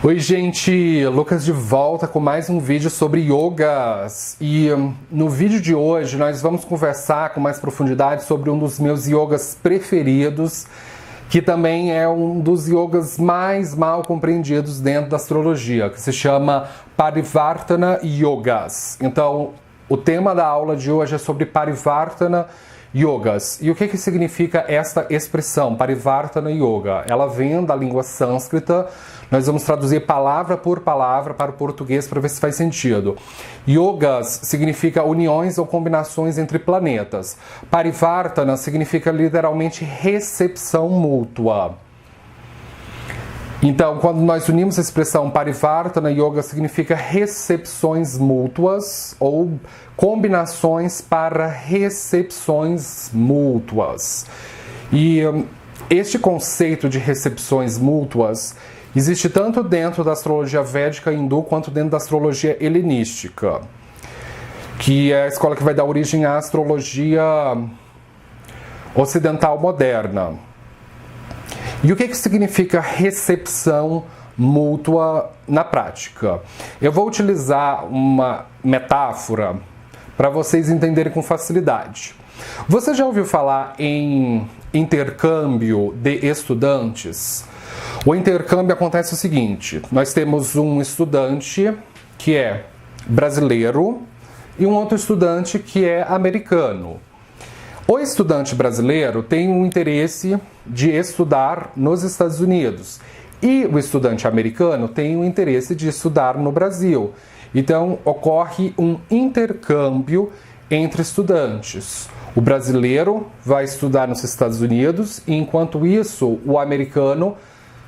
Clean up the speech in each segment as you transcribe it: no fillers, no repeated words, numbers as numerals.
Oi gente, Lucas de volta com mais um vídeo sobre yogas. E no vídeo de hoje nós vamos conversar com mais profundidade sobre um dos meus yogas preferidos, que também é um dos yogas mais mal compreendidos dentro da astrologia, que se chama Parivartana Yogas. Então, o tema da aula de hoje é sobre Parivartana Yogas. E o que significa esta expressão, Parivartana Yoga? Ela vem da língua sânscrita. Nós vamos traduzir palavra por palavra para o português para ver se faz sentido. Yogas significa uniões ou combinações entre planetas. Parivartana significa literalmente recepção mútua. Então, quando nós unimos a expressão Parivartana Yoga, significa recepções mútuas ou combinações para recepções mútuas. E este conceito de recepções mútuas existe tanto dentro da astrologia védica hindu quanto dentro da astrologia helenística, que é a escola que vai dar origem à astrologia ocidental moderna. E o que significa recepção mútua na prática? Eu vou utilizar uma metáfora para vocês entenderem com facilidade. Você já ouviu falar em intercâmbio de estudantes? O intercâmbio acontece o seguinte: nós temos um estudante que é brasileiro e um outro estudante que é americano. O estudante brasileiro tem um interesse de estudar nos Estados Unidos e o estudante americano tem o interesse de estudar no Brasil. Então, ocorre um intercâmbio entre estudantes. O brasileiro vai estudar nos Estados Unidos e, enquanto isso, o americano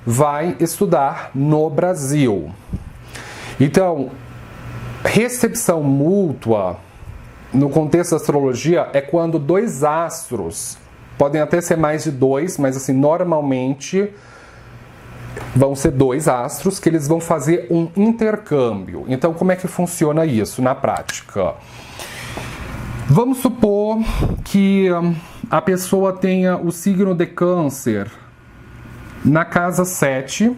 vai estudar no Brasil. Então, recepção mútua, no contexto da astrologia, é quando dois astros, podem até ser mais de dois, mas assim, normalmente vão ser dois astros que eles vão fazer um intercâmbio. Então, como é que funciona isso na prática? Vamos supor que a pessoa tenha o signo de Câncer na casa 7,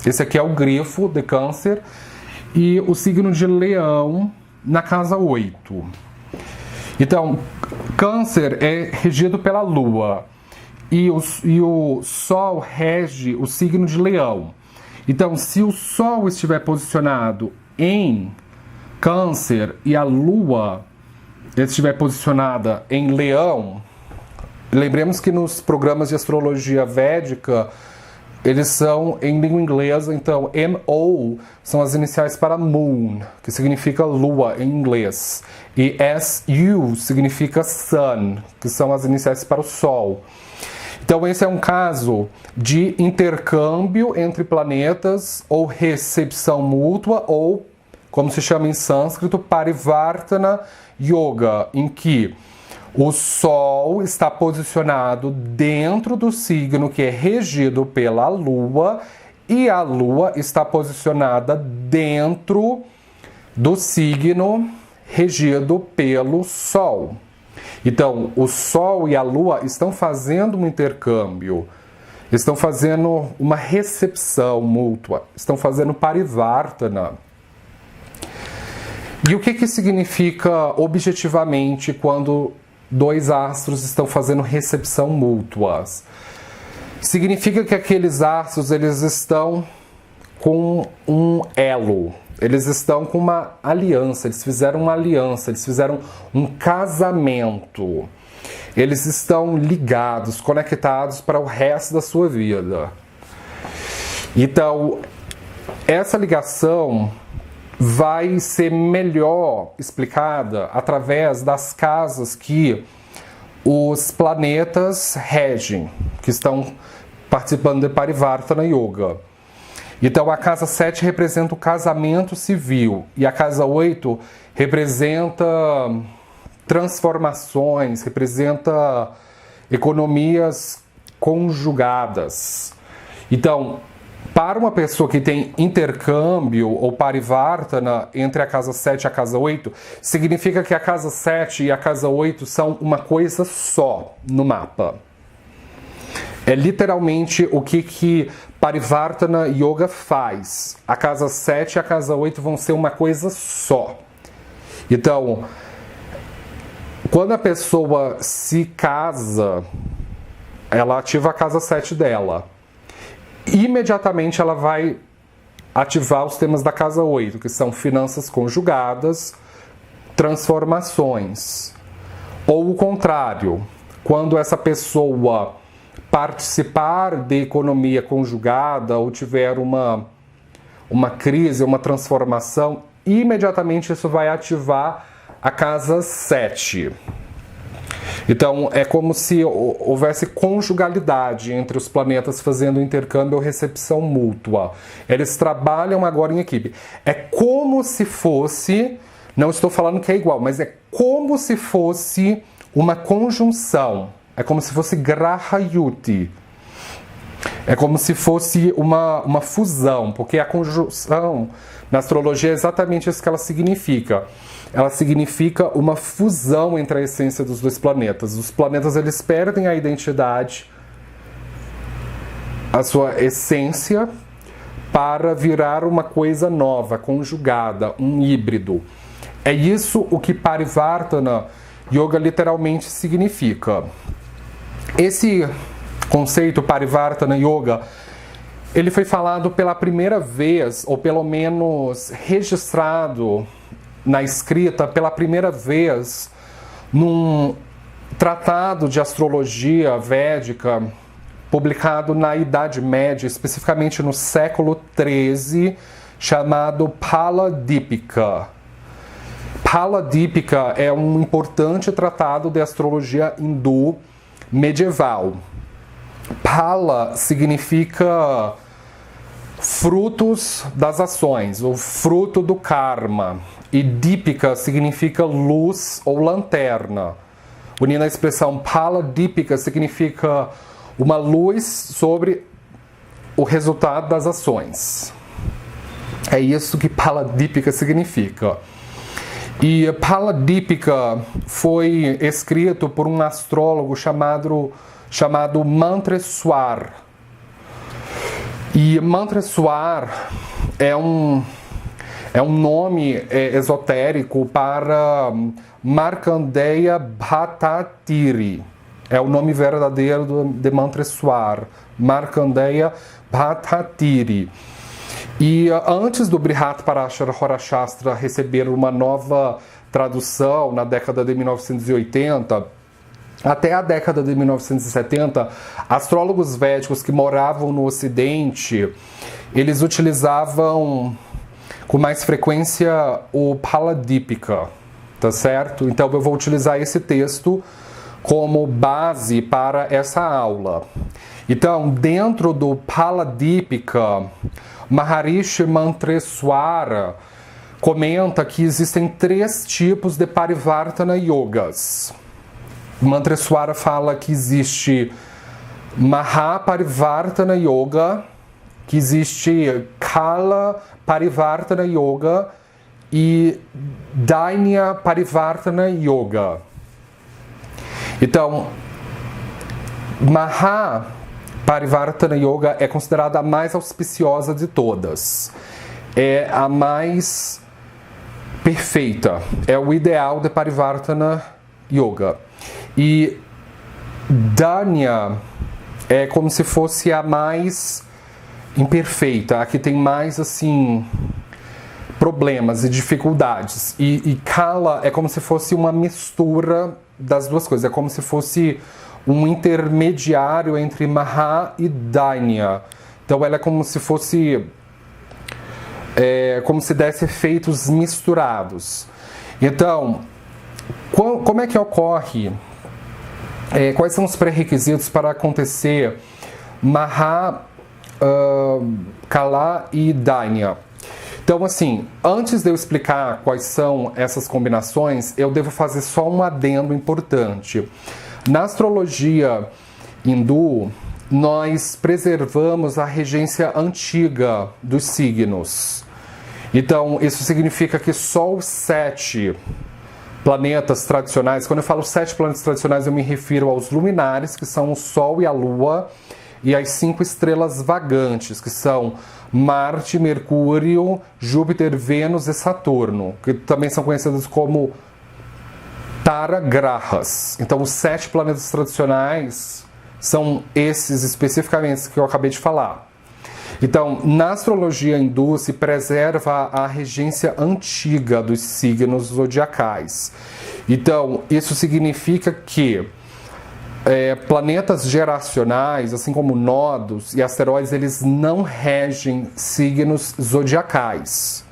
esse aqui é o grifo de Câncer, e o signo de Leão na casa 8. Então, Câncer é regido pela Lua e o Sol rege o signo de Leão. Então, se o Sol estiver posicionado em Câncer e a Lua estiver posicionada em Leão, lembremos que nos programas de astrologia védica eles são em língua inglesa, então M-O são as iniciais para Moon, que significa lua em inglês, e S-U significa Sun, que são as iniciais para o Sol. Então esse é um caso de intercâmbio entre planetas, ou recepção mútua, ou, como se chama em sânscrito, Parivartana Yoga, em que o Sol está posicionado dentro do signo que é regido pela Lua e a Lua está posicionada dentro do signo regido pelo Sol. Então, o Sol e a Lua estão fazendo um intercâmbio, estão fazendo uma recepção mútua, estão fazendo Parivartana. E o que significa objetivamente quando dois astros estão fazendo recepção mútuas? Significa que aqueles astros eles estão com um elo, eles estão com uma aliança, eles fizeram uma aliança, eles fizeram um casamento, eles estão ligados, conectados para o resto da sua vida. Então, essa ligação vai ser melhor explicada através das casas que os planetas regem, que estão participando de Parivartana Yoga. Então a casa 7 representa o casamento civil e a casa 8 representa transformações, representa economias conjugadas. Então, para uma pessoa que tem intercâmbio ou Parivartana entre a casa 7 e a casa 8, significa que a casa 7 e a casa 8 são uma coisa só no mapa. É literalmente o que Parivartana Yoga faz. A casa 7 e a casa 8 vão ser uma coisa só. Então, quando a pessoa se casa, ela ativa a casa 7 dela. Imediatamente ela vai ativar os temas da casa 8, que são finanças conjugadas, transformações. Ou o contrário, quando essa pessoa participar de economia conjugada ou tiver uma crise, uma transformação, imediatamente isso vai ativar a casa 7. Então, é como se houvesse conjugalidade entre os planetas fazendo intercâmbio ou recepção mútua. Eles trabalham agora em equipe. É como se fosse, não estou falando que é igual, mas é como se fosse uma conjunção. É como se fosse Graha Yuti. É como se fosse uma fusão, porque a conjunção na astrologia é exatamente isso que ela significa. Ela significa uma fusão entre a essência dos dois planetas. Os planetas, eles perdem a identidade, a sua essência, para virar uma coisa nova, conjugada, um híbrido. É isso o que Parivartana Yoga literalmente significa. Esse conceito Parivartana Yoga, ele foi falado pela primeira vez, ou pelo menos registrado na escrita pela primeira vez num tratado de astrologia védica publicado na Idade Média, especificamente no século XIII, chamado Paladipika. Paladipika é um importante tratado de astrologia hindu medieval. Pala significa frutos das ações, o fruto do karma. E Dipika significa luz ou lanterna. Unindo a expressão Paladipika significa uma luz sobre o resultado das ações. É isso que Paladipika significa. E Paladipika foi escrito por um astrólogo chamado Mantreswar. E Mantreswar é um nome esotérico para Markandeya Bhattatiri. É o nome verdadeiro de Mantreswar, Markandeya Bhattatiri. E antes do Brihadarashara Horashastra receber uma nova tradução na década de 1980, até a década de 1970, astrólogos védicos que moravam no Ocidente, eles utilizavam com mais frequência o Paladipika, tá certo? Então eu vou utilizar esse texto como base para essa aula. Então, dentro do Paladipika, Maharishi Mantreswara comenta que existem 3 tipos de Parivartana Yogas. Mantreswara fala que existe Mahaparivartana Yoga, que existe Kala Parivartana Yoga e Dainya Parivartana Yoga. Então, Mahaparivartana Yoga é considerada a mais auspiciosa de todas. É a mais perfeita. É o ideal de Parivartana Yoga. E Dainya é como se fosse a mais imperfeita, a que tem mais, assim, problemas e dificuldades. E Kala é como se fosse uma mistura das duas coisas. É como se fosse um intermediário entre Maha e Dainya. Então ela é como se fosse... como se desse efeitos misturados. Então, como é que ocorre? Quais são os pré-requisitos para acontecer Maha, Kala e Dainya? Então, assim, antes de eu explicar quais são essas combinações, eu devo fazer só um adendo importante. Na astrologia hindu, nós preservamos a regência antiga dos signos. Então, isso significa que só os 7 planetas tradicionais, quando eu falo 7 planetas tradicionais, eu me refiro aos luminares, que são o Sol e a Lua, e as 5 estrelas vagantes, que são Marte, Mercúrio, Júpiter, Vênus e Saturno, que também são conhecidas como Tara Grahas. Então, os 7 planetas tradicionais são esses especificamente que eu acabei de falar. Então, na astrologia hindu se preserva a regência antiga dos signos zodiacais. Então, isso significa que planetas geracionais, assim como nodos e asteroides, eles não regem signos zodiacais.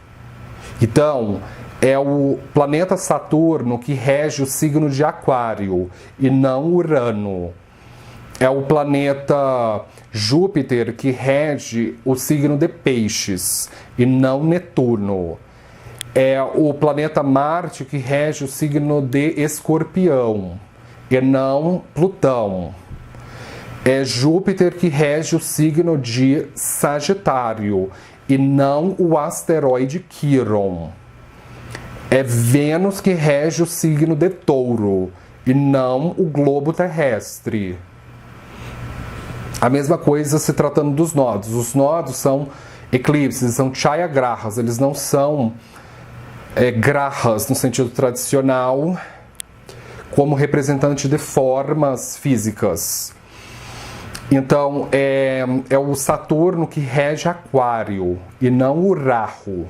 Então, é o planeta Saturno que rege o signo de Aquário e não Urano. É o planeta Júpiter que rege o signo de Peixes e não Netuno. É o planeta Marte que rege o signo de Escorpião e não Plutão. É Júpiter que rege o signo de Sagitário e não o asteroide Quiron. É Vênus que rege o signo de Touro e não o globo terrestre. A mesma coisa se tratando dos nodos. Os nodos são eclipses, são chayagrahas, eles não são grahas no sentido tradicional, como representante de formas físicas. Então, é o Saturno que rege Aquário e não o Rahu,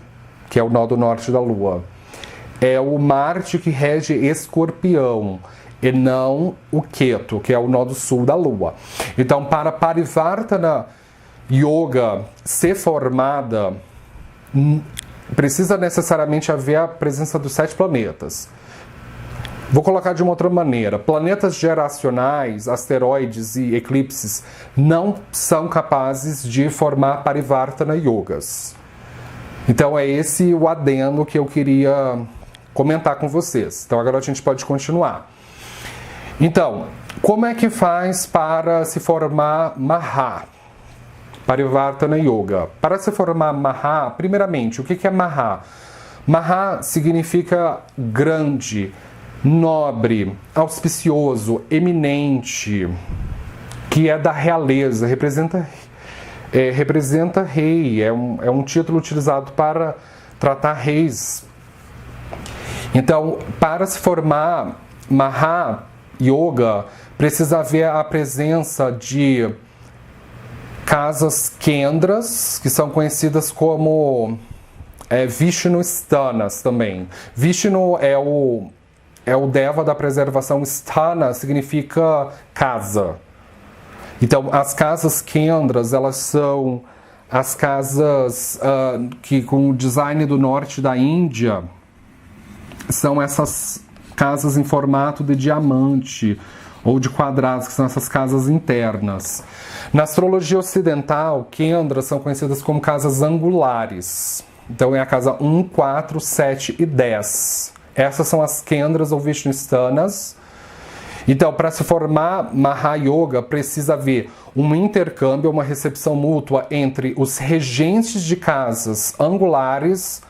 que é o nó do norte da Lua. É o Marte que rege Escorpião e não o Ketu, que é o nó do sul da Lua. Então, para Parivartana Yoga ser formada, precisa necessariamente haver a presença dos 7 planetas. Vou colocar de uma outra maneira. Planetas geracionais, asteroides e eclipses não são capazes de formar Parivartana Yogas. Então, é esse o adendo que eu queria comentar com vocês. Então, agora a gente pode continuar. Então, como é que faz para se formar Maha, Parivartana Yoga? Para se formar Maha, primeiramente, o que é Maha? Maha significa grande, nobre, auspicioso, eminente, que é da realeza, representa rei, é um título utilizado para tratar reis. Então, para se formar Maha Yoga, precisa haver a presença de casas kendras, que são conhecidas como Vishnu Sthanas também. Vishnu é o Deva da preservação, Sthana significa casa. Então, as casas kendras, elas são as casas que, com o design do norte da Índia, são essas casas em formato de diamante ou de quadrados, que são essas casas internas. Na astrologia ocidental, kendras são conhecidas como casas angulares. Então é a casa 1, 4, 7 e 10. Essas são as kendras ou Vishnusthanas. Então, para se formar Mahayoga, precisa haver um intercâmbio, uma recepção mútua entre os regentes de casas angulares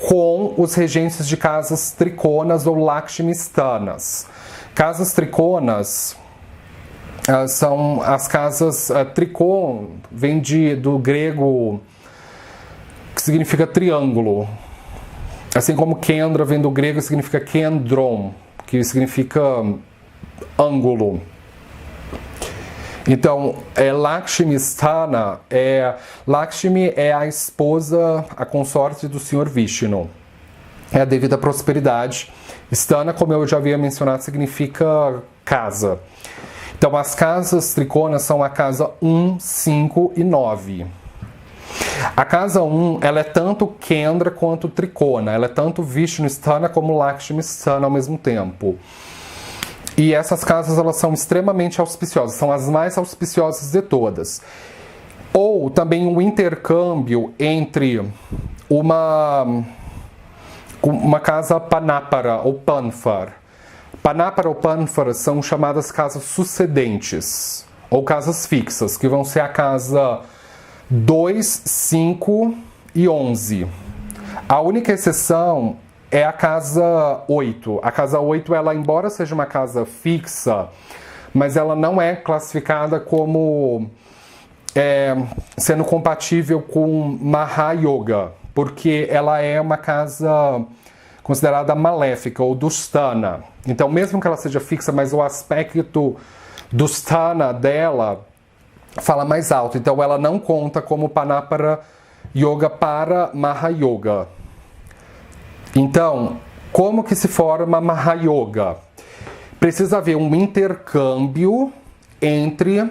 com os regentes de casas triconas ou Lakshmisthanas. Casas triconas são as casas tricon, vem do grego, que significa triângulo. Assim como Kendra vem do grego e significa kendron, que significa ângulo. Então, Lakshmisthana, Lakshmi é a esposa, a consorte do Senhor Vishnu. É a devida prosperidade. Sthana, como eu já havia mencionado, significa casa. Então, as casas triconas são a casa 1, 5 e 9. A casa 1, ela é tanto Kendra quanto tricona. Ela é tanto Vishnusthana como Lakshmisthana ao mesmo tempo. E essas casas, elas são extremamente auspiciosas, são as mais auspiciosas de todas. Ou também um intercâmbio entre uma casa Panapara ou Panfar. Panapara ou Panfar são chamadas casas sucedentes, ou casas fixas, que vão ser a casa 2, 5 e 11. A única exceção é a casa 8. A casa 8, ela, embora seja uma casa fixa, mas ela não é classificada como sendo compatível com Maha Yoga, porque ela é uma casa considerada maléfica, ou dustana. Então, mesmo que ela seja fixa, mas o aspecto dustana dela fala mais alto. Então, ela não conta como Panapara Yoga para Maha Yoga. Então, como que se forma Maha Yoga? Precisa haver um intercâmbio entre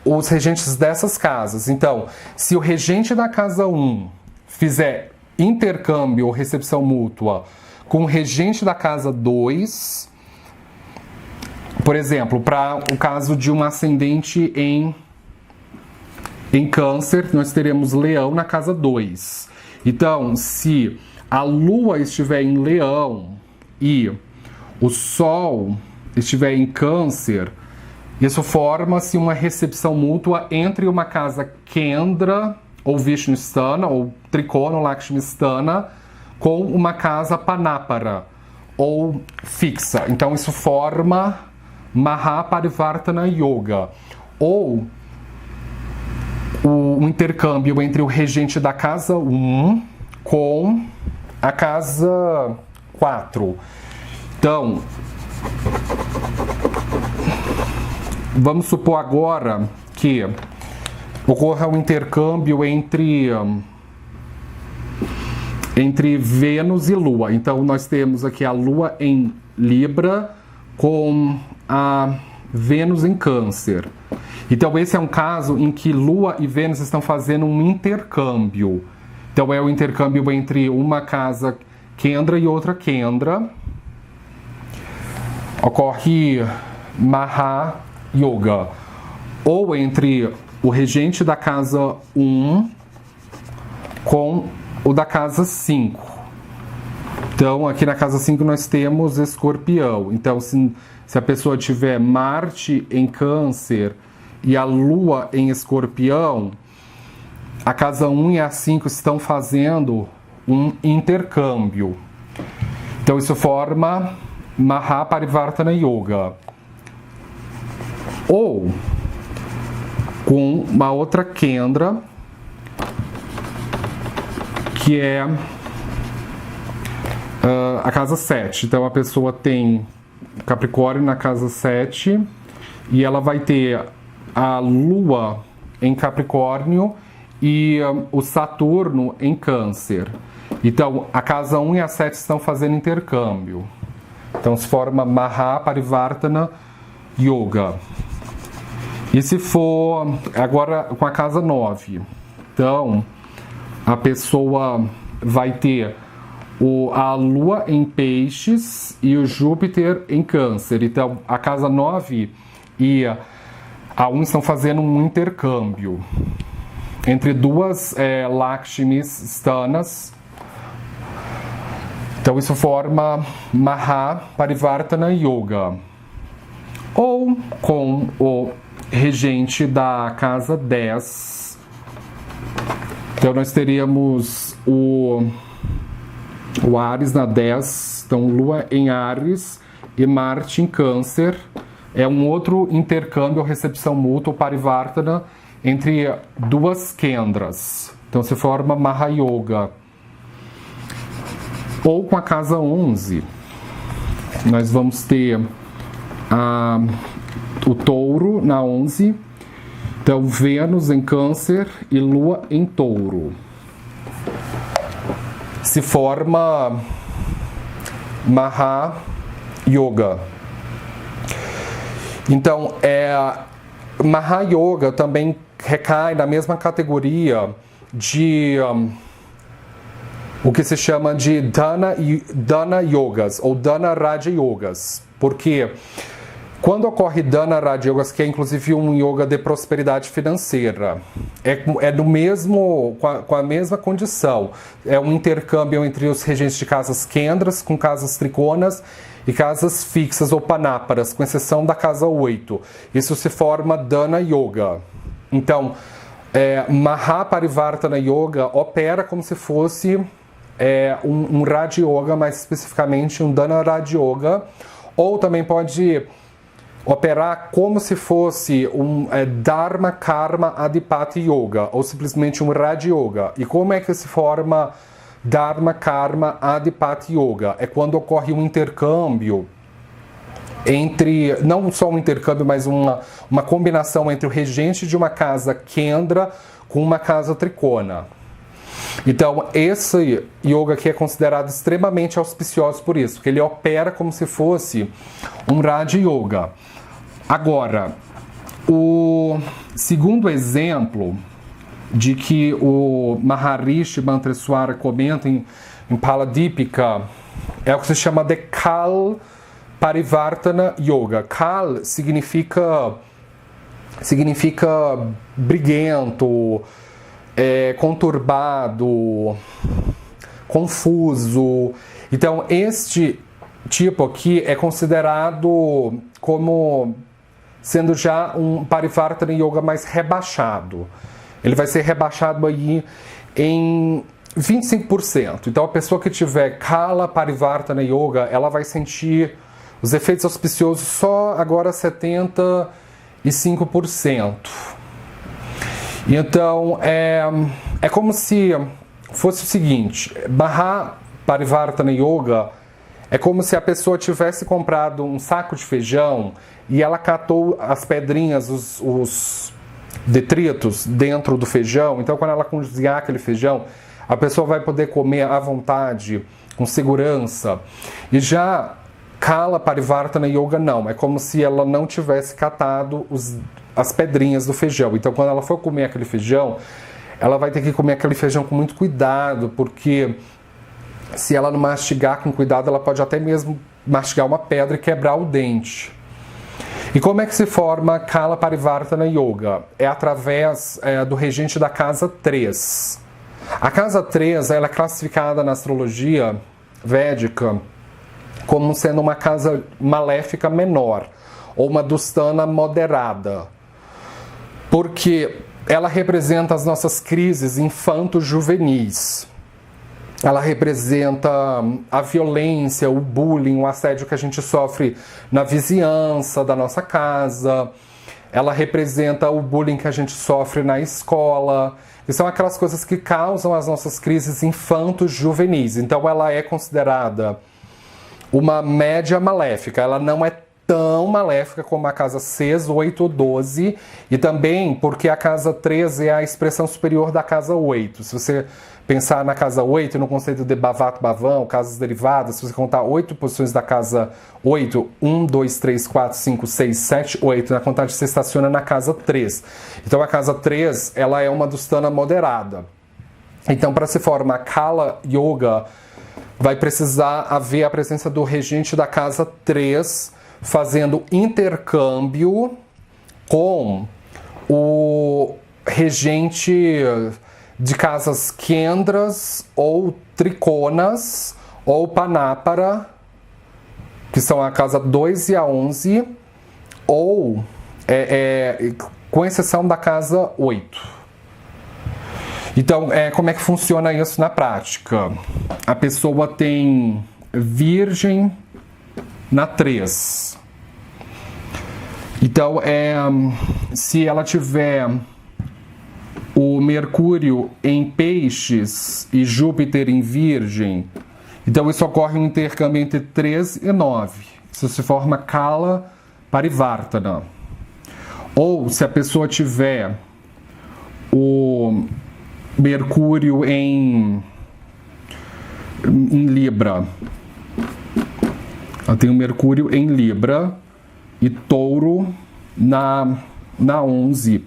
os regentes dessas casas. Então, se o regente da casa 1 fizer intercâmbio ou recepção mútua com o regente da casa 2, por exemplo, para o caso de um ascendente em Câncer, nós teremos Leão na casa 2. Então, se a Lua estiver em Leão e o Sol estiver em Câncer, isso forma-se uma recepção mútua entre uma casa Kendra, ou Vishnusthana, ou Trikono Lakshmisthana, com uma casa Panapara, ou fixa. Então, isso forma Mahaparivartana Yoga, ou o intercâmbio entre o regente da casa 1 com a casa 4. Então, vamos supor agora que ocorra um intercâmbio entre Vênus e Lua. Então, nós temos aqui a Lua em Libra com a Vênus em Câncer. Então, esse é um caso em que Lua e Vênus estão fazendo um intercâmbio. Então, é o intercâmbio entre uma casa Kendra e outra Kendra. Ocorre Maha Yoga. Ou entre o regente da casa 1 com o da casa 5. Então, aqui na casa 5 nós temos Escorpião. Então, se a pessoa tiver Marte em Câncer e a Lua em Escorpião, a casa 1 e a 5 estão fazendo um intercâmbio. Então, isso forma Mahaparivartana Yoga. Ou com uma outra Kendra, que é a casa 7. Então, a pessoa tem Capricórnio na casa 7 e ela vai ter a Lua em Capricórnio e o Saturno em Câncer. Então, a casa 1 e a 7 estão fazendo intercâmbio. Então, se forma Mahaparivartana Yoga. E se for agora com a casa 9? Então, a pessoa vai ter a Lua em Peixes e o Júpiter em Câncer. Então, a casa 9 e a 1 estão fazendo um intercâmbio entre duas Lakshmis Então, isso forma Mahaparivartana Yoga. Ou com o regente da casa 10. Então, nós teríamos o Áries na 10. Então, Lua em Áries e Marte em Câncer. É um outro intercâmbio ou recepção mútua, Parivartana, entre duas Kendras. Então, se forma Maha Yoga. Ou com a casa 11, nós vamos ter o Touro na 11. Então, Vênus em Câncer e Lua em Touro. Se forma Maha Yoga. Então, Maha Yoga também recai na mesma categoria de o que se chama de Dana Yogas ou Dana Raja Yogas. Porque quando ocorre Dana Raja Yogas, que é inclusive um yoga de prosperidade financeira, com a mesma condição. É um intercâmbio entre os regentes de casas Kendras com casas Trikonas e casas fixas ou Panáparas, com exceção da casa 8. Isso se forma Dana Yoga. Então, Mahaparivartana Yoga opera como se fosse um Raja Yoga, mais especificamente um Dana Raja Yoga, ou também pode operar como se fosse um Dharma Karma Adipati Yoga, ou simplesmente um Raja Yoga. E como é que se forma Dharma Karma Adipati Yoga? É quando ocorre um intercâmbio entre, não só um intercâmbio, mas uma combinação entre o regente de uma casa Kendra com uma casa Trikona. Então, esse yoga aqui é considerado extremamente auspicioso por isso, porque ele opera como se fosse um Raja Yoga. Agora, o segundo exemplo de que o Maharishi Mantreswara comenta em Paladipika é o que se chama de Kal Parivartana Yoga. Kal significa briguento, conturbado, confuso. Então, este tipo aqui é considerado como sendo já um Parivartana Yoga mais rebaixado. Ele vai ser rebaixado aí em 25%. Então, a pessoa que tiver Kala Parivartana Yoga, ela vai sentir os efeitos auspiciosos só agora 75%. Então, é como se fosse o seguinte: Maha Parivartana Yoga é como se a pessoa tivesse comprado um saco de feijão e ela catou as pedrinhas, os detritos dentro do feijão. Então, quando ela cozinhar aquele feijão, a pessoa vai poder comer à vontade, com segurança. E já Kala Parivartana Yoga não, é como se ela não tivesse catado as pedrinhas do feijão. Então, quando ela for comer aquele feijão, ela vai ter que comer aquele feijão com muito cuidado, porque se ela não mastigar com cuidado, ela pode até mesmo mastigar uma pedra e quebrar o dente. E como é que se forma Kala Parivartana Yoga? É através do regente da casa 3. A casa 3 ela é classificada na astrologia védica como sendo uma casa maléfica menor, ou uma dustana moderada, porque ela representa as nossas crises infanto-juvenis. Ela representa a violência, o bullying, o assédio que a gente sofre na vizinhança da nossa casa. Ela representa o bullying que a gente sofre na escola. E são aquelas coisas que causam as nossas crises infanto-juvenis. Então ela é considerada uma média maléfica. Ela não é tão maléfica como a casa 6, 8 ou 12. E também porque a casa 13 é a expressão superior da casa 8. Se você pensar na casa 8, no conceito de Bhavat Bhavan, casas derivadas, se você contar 8 posições da casa 8, 1, 2, 3, 4, 5, 6, 7, 8, na contagem você estaciona na casa 3. Então a casa 3, ela é uma dustana moderada. Então, para se formar Kala Yoga, vai precisar haver a presença do regente da casa 3 fazendo intercâmbio com o regente de casas Kendras ou Trikonas ou Panapara, que são a casa 2 e a 11, ou com exceção da casa 8. Então, como é que funciona isso na prática? A pessoa tem Virgem na 3. Então, se ela tiver o Mercúrio em Peixes e Júpiter em Virgem, então isso ocorre um intercâmbio entre 3 e 9. Isso se forma Kala Parivartana. Ou se a pessoa tiver o Mercúrio em Libra, ela tem o Mercúrio em Libra e Touro na 11.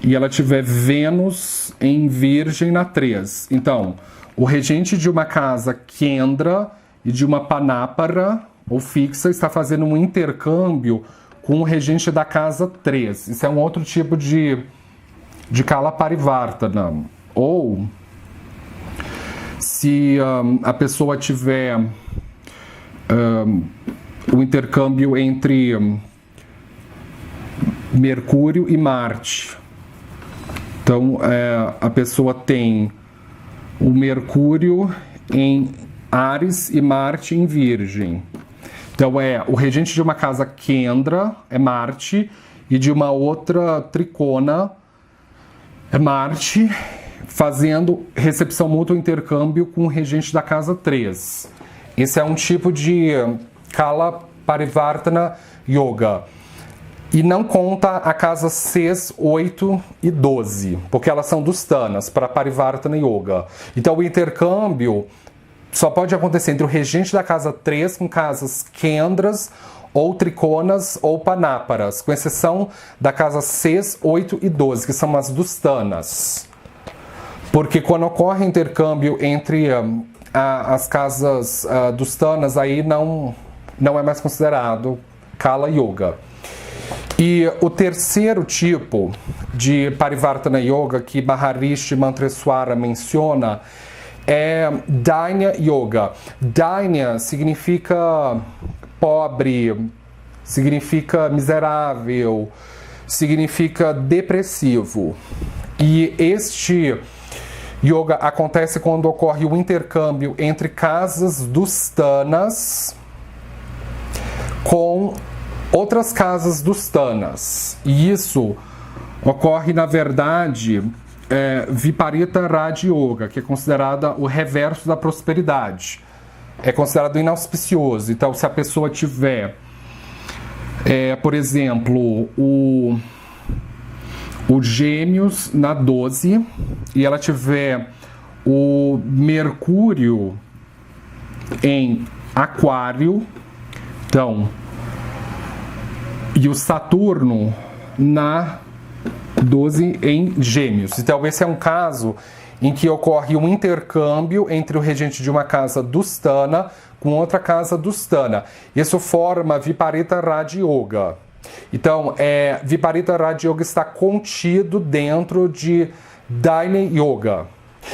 E ela tiver Vênus em Virgem na 3. Então, o regente de uma casa Kendra e de uma Panapara, ou fixa, está fazendo um intercâmbio com o regente da casa 3. Isso é um outro tipo de Kala Parivartana. Ou, se a pessoa tiver o intercâmbio entre Mercúrio e Marte. Então, a pessoa tem o Mercúrio em Áries e Marte em Virgem. Então o regente de uma casa Kendra é Marte e de uma outra tricona é Marte, fazendo recepção mútua intercâmbio com o regente da casa 3. Esse é um tipo de Kala Parivartana Yoga. E não conta a casa 6, 8 e 12, porque elas são dustanas para Parivartana Yoga. Então o intercâmbio só pode acontecer entre o regente da casa 3 com casas Kendras, ou triconas, ou panáparas, com exceção da casa 6, 8 e 12, que são as dustanas. Porque quando ocorre intercâmbio entre as casas dustanas, aí não é mais considerado Kala Yoga. E o terceiro tipo de Parivartana Yoga que Maharishi Mantreswara menciona é Dainya Yoga. Dainya significa pobre, significa miserável, significa depressivo. E este yoga acontece quando ocorre o intercâmbio entre casas dustanas com outras casas dustanas. E isso ocorre, na verdade, Viparita Raja Yoga, que é considerada o reverso da prosperidade. É considerado inauspicioso. Então, se a pessoa tiver, por exemplo, o Gêmeos na 12 e ela tiver o Mercúrio em Aquário, então, e o Saturno na 12 em Gêmeos. Então, esse é um caso em que ocorre um intercâmbio entre o regente de uma casa dustana com outra casa dustana. Isso forma Viparita Raja Yoga. Então, Viparita Raja Yoga está contido dentro de Dainya Yoga.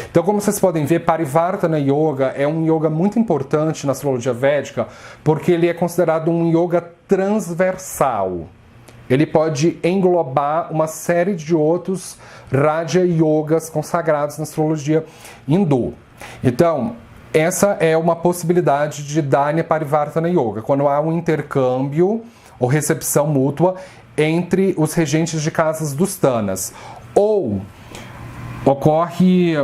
Então, como vocês podem ver, Parivartana Yoga é um yoga muito importante na astrologia védica, porque ele é considerado um yoga transversal. Ele pode englobar uma série de outros Raja Yogas consagrados na astrologia hindu. Então, essa é uma possibilidade de Dainya Parivartana Yoga, quando há um intercâmbio ou recepção mútua entre os regentes de casas dustanas. Ou ocorre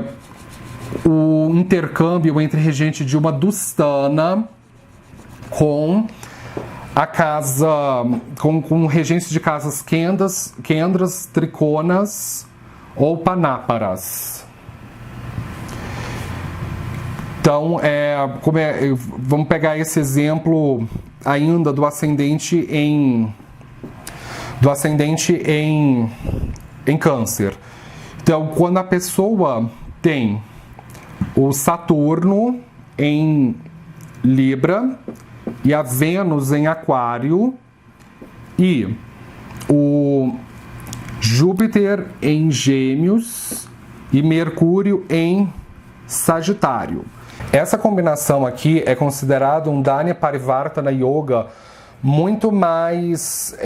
o intercâmbio entre regente de uma dustana com a casa, com regentes de casas Kendras, triconas ou panáparas. Então, vamos pegar esse exemplo ainda do ascendente em Câncer. Então, quando a pessoa tem o Saturno em Libra e a Vênus em Aquário e o Júpiter em Gêmeos e Mercúrio em Sagitário. Essa combinação aqui é considerada um Dainya Parivartana Yoga muito mais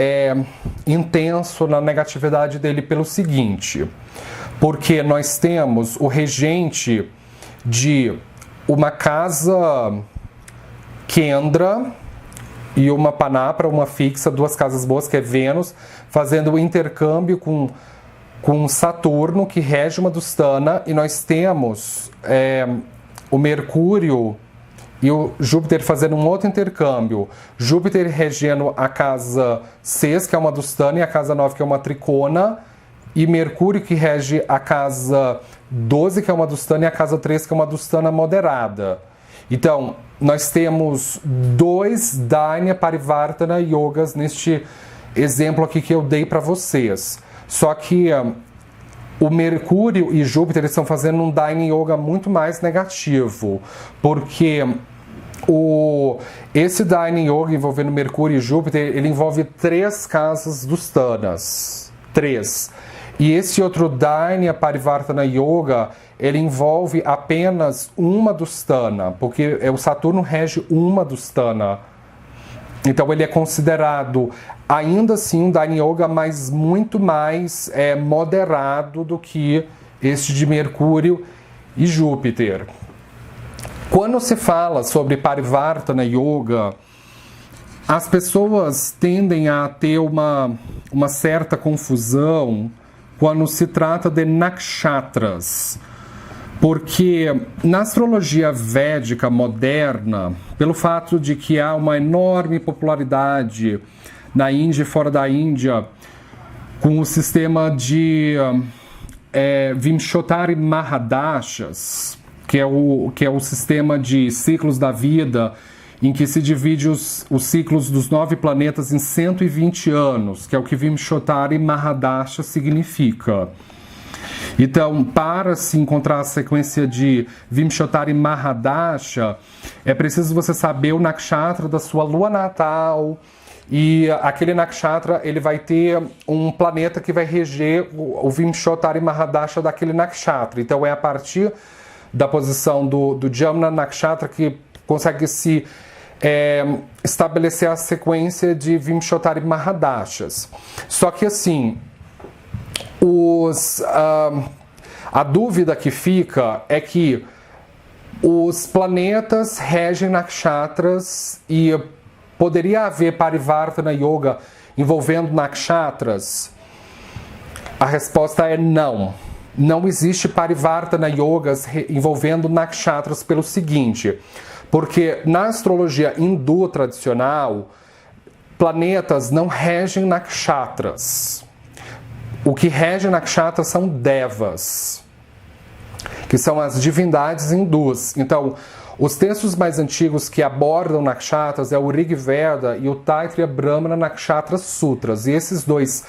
intenso na negatividade dele pelo seguinte, porque nós temos o regente de uma casa Kendra e uma Panapra, uma fixa, duas casas boas, que é Vênus, fazendo o intercâmbio com Saturno, que rege uma dustana, e nós temos o Mercúrio e o Júpiter fazendo um outro intercâmbio. Júpiter regendo a casa 6, que é uma dustana, e a casa 9, que é uma tricona, e Mercúrio que rege a casa 12, que é uma dustana, e a casa 3, que é uma dustana moderada. Então, nós temos dois Dainya Parivartana Yogas neste exemplo aqui que eu dei para vocês. Só que o Mercúrio e Júpiter estão fazendo um Dainya Yoga muito mais negativo, porque esse Dainya Yoga envolvendo Mercúrio e Júpiter, ele envolve 3 casas dustanas. 3. E esse outro Dainya Parivartana Yoga, ele envolve apenas uma dustana, porque o Saturno rege uma dustana. Então ele é considerado, ainda assim, um Dainya Yoga, mas muito mais moderado do que este de Mercúrio e Júpiter. Quando se fala sobre Parivartana Yoga, As pessoas tendem a ter uma certa confusão quando se trata de nakshatras, porque na astrologia védica moderna, pelo fato de que há uma enorme popularidade na Índia e fora da Índia, com o sistema de Vimshottari Mahadashas, que é o sistema de ciclos da vida, em que se divide os ciclos dos 9 planetas em 120 anos, que é o que Vimshottari Mahadasha significa. Então, para se encontrar a sequência de Vimshottari Mahadasha, é preciso você saber o nakshatra da sua lua natal, e aquele nakshatra ele vai ter um planeta que vai reger o Vimshottari Mahadasha daquele nakshatra. Então, é a partir da posição do Jamna Nakshatra que consegue se estabelecer a sequência de Vimshottari Mahadashas. Só que assim, a dúvida que fica é que os planetas regem nakshatras e poderia haver Parivartana Yoga envolvendo nakshatras? A resposta é não. Não existe Parivartana Yogas envolvendo nakshatras pelo seguinte: porque na astrologia hindu tradicional, planetas não regem nakshatras. O que rege nakshatras são devas, que são as divindades hindus. Então, os textos mais antigos que abordam nakshatras é o Rig Veda e o Taittiriya Brahmana Nakshatra Sutras. E esses dois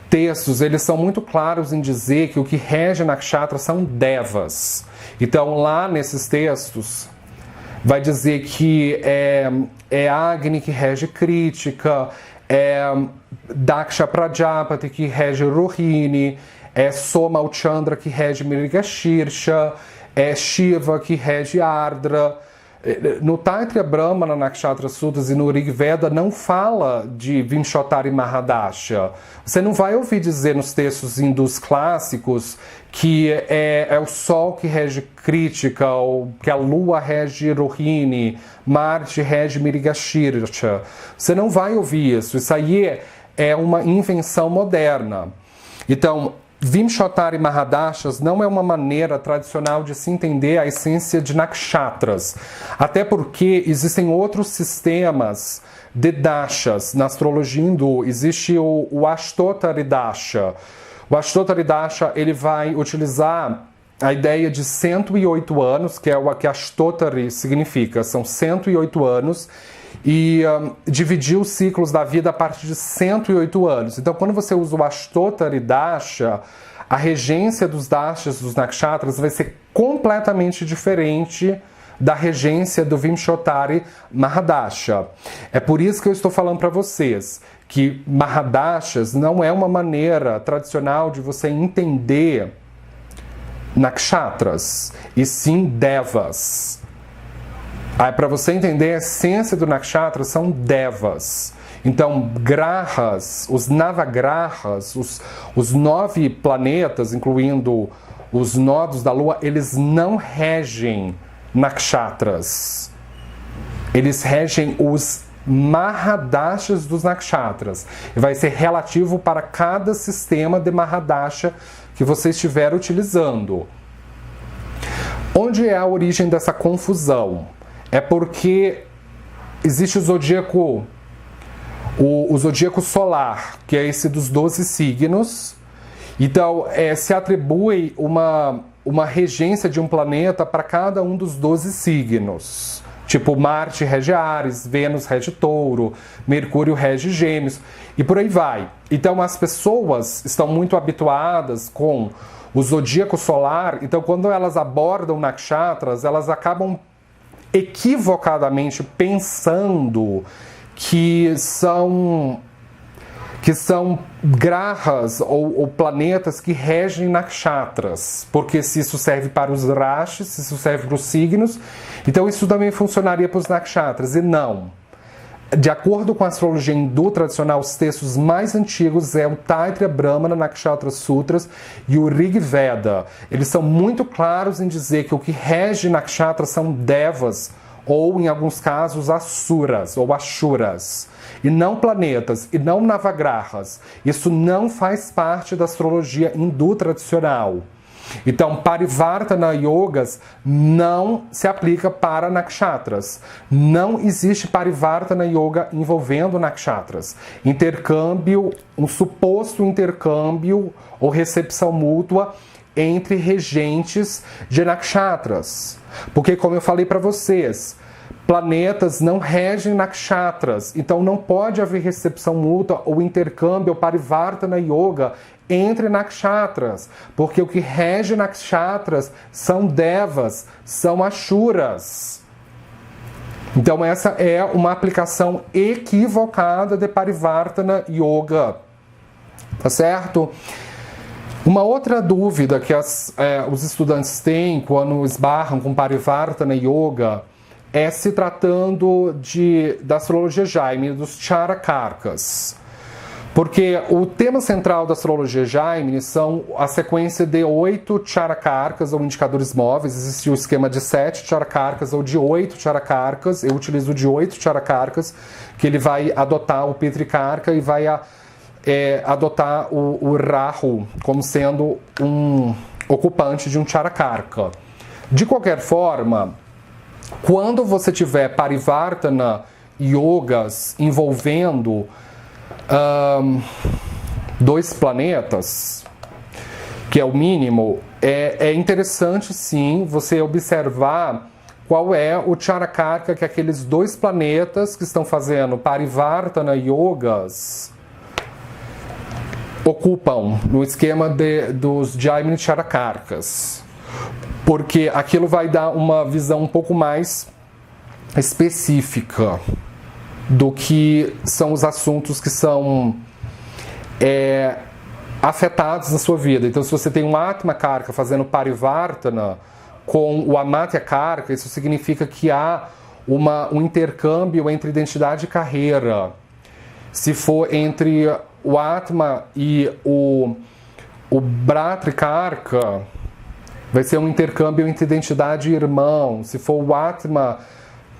textos, eles são muito claros em dizer que o que rege nakshatras são devas. Então, lá nesses textos, vai dizer que é Agni que rege Kritika, é Daksha Prajapati que rege Rohini, é Soma o Chandra que rege Mrigashirsha, é Shiva que rege Ardra. No Taittiriya Brahmana Nakshatra Sutras e no Rig Veda não fala de Vimshottari Mahadasha. Você não vai ouvir dizer nos textos hindus clássicos que é o Sol que rege Kritika, ou que a Lua rege Rohini, Marte rege Mrigashirsha. Você não vai ouvir isso. Isso aí é uma invenção moderna. Então, Vimshottari Mahadashas não é uma maneira tradicional de se entender a essência de nakshatras, até porque existem outros sistemas de dashas na astrologia hindu. Existe o Ashtotari Dasha. O Ashtotari Dasha ele vai utilizar a ideia de 108 anos, que é o que Ashtotari significa, são 108 anos, e dividir os ciclos da vida a partir de 108 anos. Então, quando você usa o Ashtotari Dasha, a regência dos dashas, dos nakshatras, vai ser completamente diferente da regência do Vimshottari Mahadasha. É por isso que eu estou falando para vocês que Mahadashas não é uma maneira tradicional de você entender nakshatras, e sim devas. Para você entender a essência do nakshatra, são devas. Então, grahas, os navagrahas, os 9 planetas, incluindo os nodos da Lua, eles não regem nakshatras. Eles regem os mahadashas dos nakshatras. E vai ser relativo para cada sistema de mahadasha que você estiver utilizando. Onde é a origem dessa confusão? É porque existe o zodíaco solar, que é esse dos 12 signos. Então, se atribui uma regência de um planeta para cada um dos 12 signos. Tipo, Marte rege Áries, Vênus rege Touro, Mercúrio rege Gêmeos, e por aí vai. Então, as pessoas estão muito habituadas com o zodíaco solar, então quando elas abordam nakshatras, elas acabam equivocadamente pensando que são grahas ou planetas que regem nakshatras, porque se isso serve para os rashis, se isso serve para os signos, então isso também funcionaria para os nakshatras, e não. De acordo com a astrologia hindu tradicional, os textos mais antigos é o Taittiriya Brahmana Nakshatra Sutras e o Rig Veda. Eles são muito claros em dizer que o que rege nakshatras são devas ou em alguns casos asuras ou ashuras, e não planetas, e não navagrahas. Isso não faz parte da astrologia hindu tradicional. Então, Parivartana Yogas não se aplica para nakshatras. Não existe Parivartana Yoga envolvendo nakshatras. Intercâmbio, um suposto intercâmbio ou recepção mútua entre regentes de nakshatras. Porque, como eu falei para vocês, planetas não regem nakshatras. Então, não pode haver recepção mútua ou intercâmbio ou Parivartana Yoga entre nakshatras, porque o que rege nakshatras são devas, são ashuras. Então essa é uma aplicação equivocada de Parivartana Yoga, tá certo? Uma outra dúvida que os estudantes têm quando esbarram com Parivartana Yoga é se tratando da astrologia Jaimini, dos Charakarkas. Porque o tema central da astrologia Jaimini são a sequência de 8 Charakarkas, ou indicadores móveis. Existe o esquema de 7 Charakarkas ou de 8 Charakarkas. Eu utilizo o de 8 Charakarkas, que ele vai adotar o Pitrikarka e vai adotar o Rahu como sendo um ocupante de um Charakarka. De qualquer forma, quando você tiver Parivartana Yogas envolvendo 2 planetas, que é o mínimo, é interessante sim você observar qual é o Charakarka que aqueles 2 planetas que estão fazendo Parivartana Yogas ocupam no esquema dos Jaimini Charakarkas, porque aquilo vai dar uma visão um pouco mais específica do que são os assuntos que são afetados na sua vida. Então, se você tem um Atma Karka fazendo Parivartana com o Amatya Karka, isso significa que há um intercâmbio entre identidade e carreira. Se for entre o Atma e o Bratri Karka, vai ser um intercâmbio entre identidade e irmão. Se for o Atma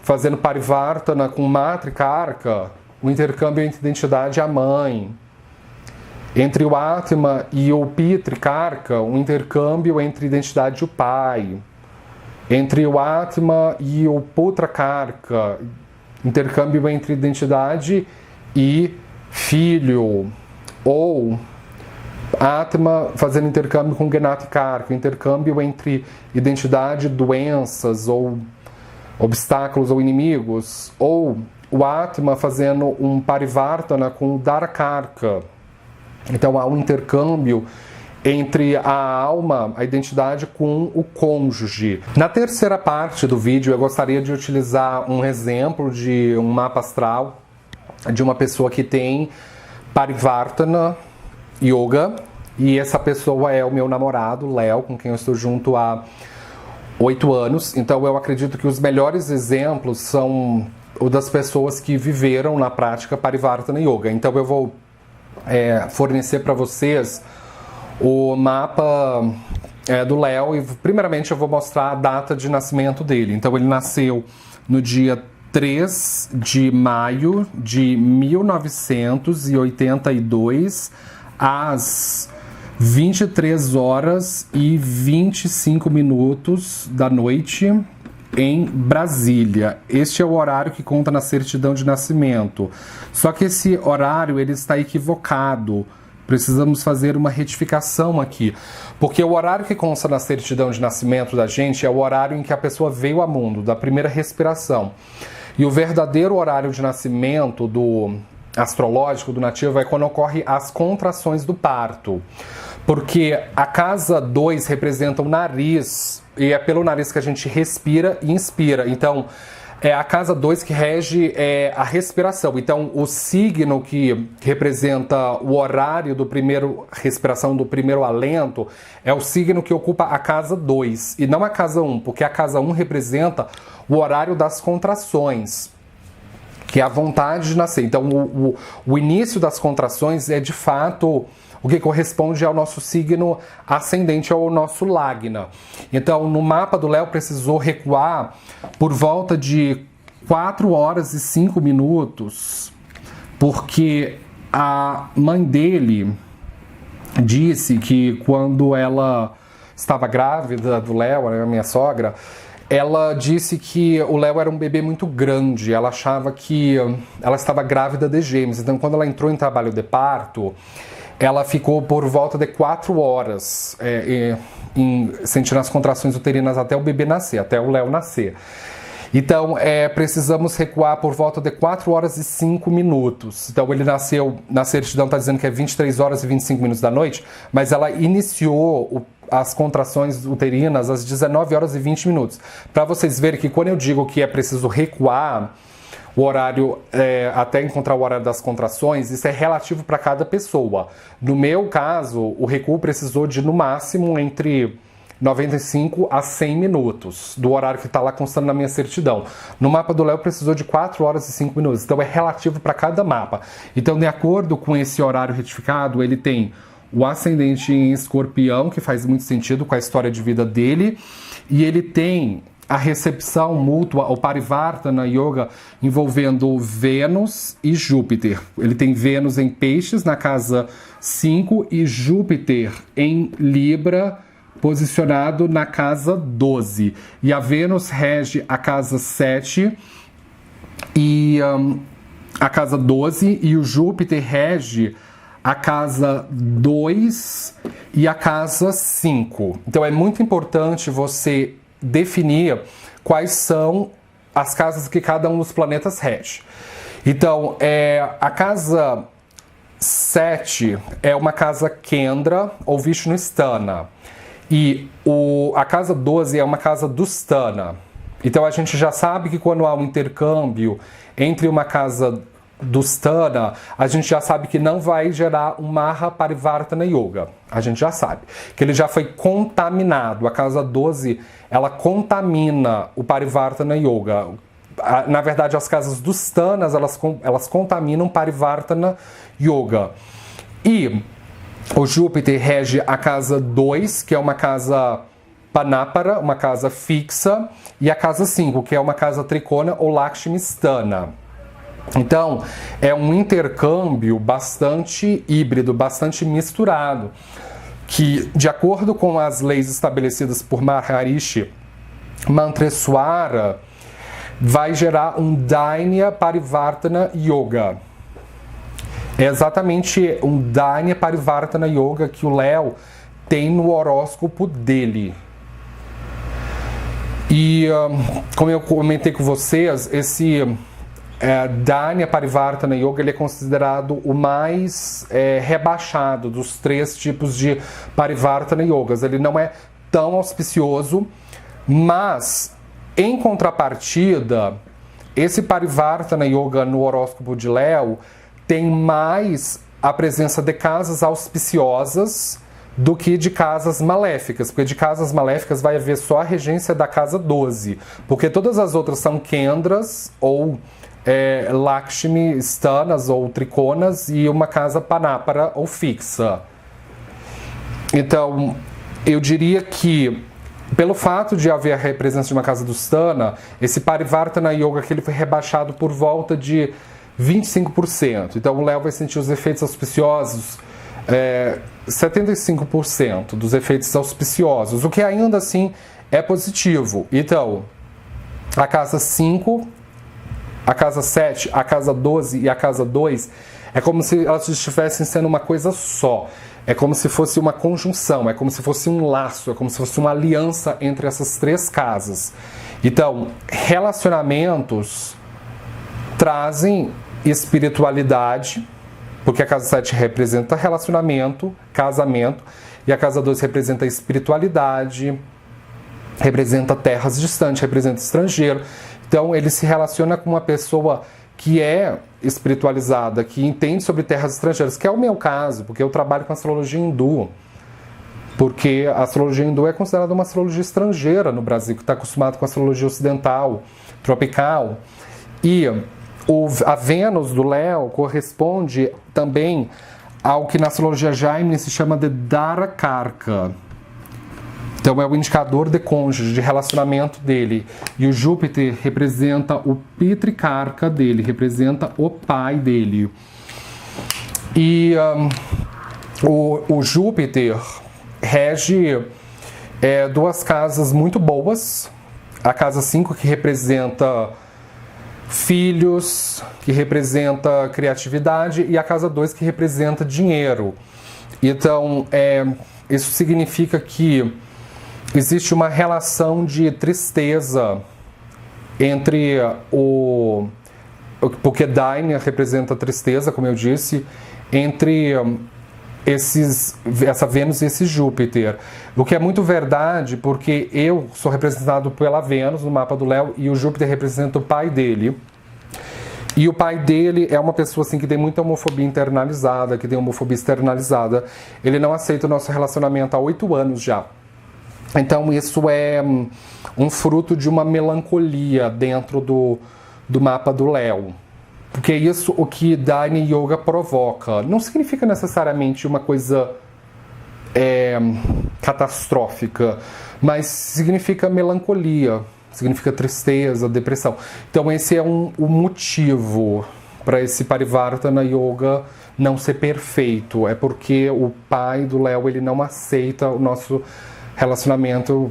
fazendo Parivartana com Matrikarka, o intercâmbio entre identidade e a mãe. Entre o Atma e o Pitrikarka, um intercâmbio entre identidade e o pai. Entre o Atma e o Putrakarka, intercâmbio entre identidade e filho. Ou Atma fazendo intercâmbio com Gnatikarka, intercâmbio entre identidade, doenças ou obstáculos ou inimigos, ou o Atma fazendo um Parivartana com o Dharakarka. Então há um intercâmbio entre a alma, a identidade, com o cônjuge. Na terceira parte do vídeo eu gostaria de utilizar um exemplo de um mapa astral de uma pessoa que tem Parivartana Yoga, e essa pessoa é o meu namorado, Léo, com quem eu estou junto há 8 anos, então eu acredito que os melhores exemplos são o das pessoas que viveram na prática Parivartana Yoga. Então eu vou fornecer para vocês o mapa do Léo e primeiramente eu vou mostrar a data de nascimento dele. Então ele nasceu no dia 3 de maio de 1982 às 23 horas e 25 minutos da noite em Brasília. Este é o horário que conta na certidão de nascimento. Só que esse horário ele está equivocado. Precisamos fazer uma retificação aqui. Porque o horário que consta na certidão de nascimento da gente é o horário em que a pessoa veio ao mundo, da primeira respiração. E o verdadeiro horário de nascimento do astrológico do nativo é quando ocorre as contrações do parto. Porque a casa 2 representa o nariz, e é pelo nariz que a gente respira e inspira. Então, é a casa 2 que rege a respiração. Então, o signo que representa o horário do primeiro respiração, do primeiro alento, é o signo que ocupa a casa 2, e não a casa 1, porque a casa 1 representa o horário das contrações, que é a vontade de nascer. Então, o início das contrações é, de fato, o que corresponde ao nosso signo ascendente, ao nosso Lagna. Então, no mapa do Léo, precisou recuar por volta de 4 horas e 5 minutos, porque a mãe dele disse que quando ela estava grávida do Léo, a minha sogra, ela disse que o Léo era um bebê muito grande, ela achava que ela estava grávida de gêmeos. Então, quando ela entrou em trabalho de parto, ela ficou por volta de 4 horas sentindo as contrações uterinas até o bebê nascer, até o Léo nascer. Então, precisamos recuar por volta de 4 horas e 5 minutos. Então, ele nasceu, na certidão está dizendo que é 23 horas e 25 minutos da noite, mas ela iniciou as contrações uterinas às 19 horas e 20 minutos. Para vocês verem que quando eu digo que é preciso recuar o horário até encontrar o horário das contrações, isso é relativo para cada pessoa. No meu caso, o recuo precisou de, no máximo, entre 95 a 100 minutos do horário que está lá constando na minha certidão. No mapa do Léo precisou de 4 horas e 5 minutos, então é relativo para cada mapa. Então, de acordo com esse horário retificado, ele tem o ascendente em Escorpião, que faz muito sentido com a história de vida dele, e ele tem a recepção mútua, o Parivartana Yoga, envolvendo Vênus e Júpiter. Ele tem Vênus em Peixes, na casa 5, e Júpiter em Libra, posicionado na casa 12. E a Vênus rege a casa 7 e a casa 12, e o Júpiter rege a casa 2 e a casa 5. Então é muito importante você definir quais são as casas que cada um dos planetas rege. Então, a casa 7 é uma casa Kendra ou Vishnustana. E a casa 12 é uma casa Dustana. Então a gente já sabe que quando há um intercâmbio entre uma casa Dustana, a gente já sabe que não vai gerar um Maha Parivartana Yoga. A gente já sabe que ele já foi contaminado. A casa 12, ela contamina o Parivartana Yoga. Na verdade, as casas Dustanas, elas contaminam Parivartana Yoga. E o Júpiter rege a casa 2, que é uma casa Panapara, uma casa fixa, e a casa 5, que é uma casa Trikona ou Lakshmistana. Então, é um intercâmbio bastante híbrido, bastante misturado, que, de acordo com as leis estabelecidas por Maharishi Mantreswara, vai gerar um Dainya Parivartana Yoga. É exatamente um Dainya Parivartana Yoga que o Léo tem no horóscopo dele. E, como eu comentei com vocês, esse Dainya Parivartana Yoga ele é considerado o mais rebaixado dos 3 tipos de Parivartana Yogas. Ele não é tão auspicioso, mas, em contrapartida, esse Parivartana Yoga no horóscopo de Léo tem mais a presença de casas auspiciosas do que de casas maléficas, porque de casas maléficas vai haver só a regência da casa 12, porque todas as outras são Kendras ou Lakshmi Stanas ou Trikonas e uma casa Panapara ou fixa. Então, eu diria que, pelo fato de haver a presença de uma casa Dustana, esse Parivartana Yoga que ele foi rebaixado por volta de 25%. Então o Léo vai sentir os efeitos auspiciosos, 75% dos efeitos auspiciosos, o que ainda assim é positivo. Então, a casa 5, a casa 7, a casa 12 e a casa 2 é como se elas estivessem sendo uma coisa só. É como se fosse uma conjunção, é como se fosse um laço, é como se fosse uma aliança entre essas 3 casas. Então, relacionamentos trazem espiritualidade, porque a casa 7 representa relacionamento, casamento, e a casa 2 representa espiritualidade, representa terras distantes, representa estrangeiro. Então ele se relaciona com uma pessoa que é espiritualizada, que entende sobre terras estrangeiras, que é o meu caso, porque eu trabalho com astrologia hindu, porque a astrologia hindu é considerada uma astrologia estrangeira no Brasil, que está acostumado com a astrologia ocidental, tropical. E a Vênus do Léo corresponde também ao que na astrologia Jaime se chama de Dharakarka. Então é o indicador de cônjuge, de relacionamento dele. E o Júpiter representa o Pitrikarka dele, representa o pai dele. E o Júpiter rege duas casas muito boas. A casa 5, que representa filhos, que representa criatividade, e a casa 2, que representa dinheiro. Então, isso significa que existe uma relação de tristeza entre porque Daina representa tristeza, como eu disse, entre essa Vênus e esse Júpiter. O que é muito verdade, porque eu sou representado pela Vênus no mapa do Léo e o Júpiter representa o pai dele. E o pai dele é uma pessoa assim, que tem muita homofobia internalizada, que tem homofobia externalizada. Ele não aceita o nosso relacionamento há 8 anos já. Então isso é um fruto de uma melancolia dentro do mapa do Léo. Porque é isso o que Dhyana Yoga provoca. Não significa necessariamente uma coisa catastrófica, mas significa melancolia, significa tristeza, depressão. Então esse é o motivo para esse Parivartana Yoga não ser perfeito. É porque o pai do Léo, ele não aceita o nosso relacionamento,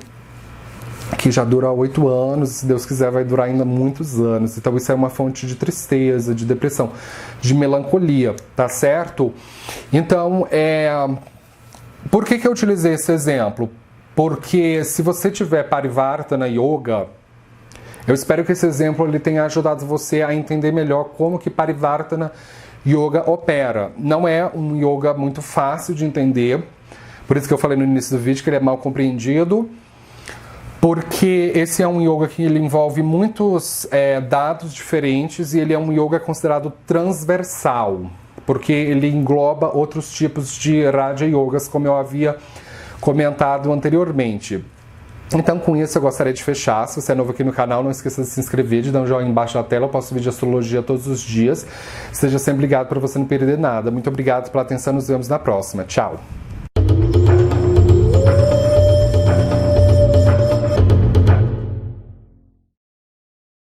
que já dura 8 anos, se Deus quiser vai durar ainda muitos anos. Então isso é uma fonte de tristeza, de depressão, de melancolia, tá certo? Então, por que eu utilizei esse exemplo? Porque se você tiver Parivartana Yoga, eu espero que esse exemplo ele tenha ajudado você a entender melhor como que Parivartana Yoga opera. Não é um yoga muito fácil de entender, por isso que eu falei no início do vídeo que ele é mal compreendido, porque esse é um yoga que ele envolve muitos dados diferentes e ele é um yoga considerado transversal, porque ele engloba outros tipos de Raja Yogas, como eu havia comentado anteriormente. Então, com isso, eu gostaria de fechar. Se você é novo aqui no canal, não esqueça de se inscrever, de dar um joinha embaixo da tela. Eu posto vídeo de astrologia todos os dias. Seja sempre ligado para você não perder nada. Muito obrigado pela atenção. Nos vemos na próxima. Tchau!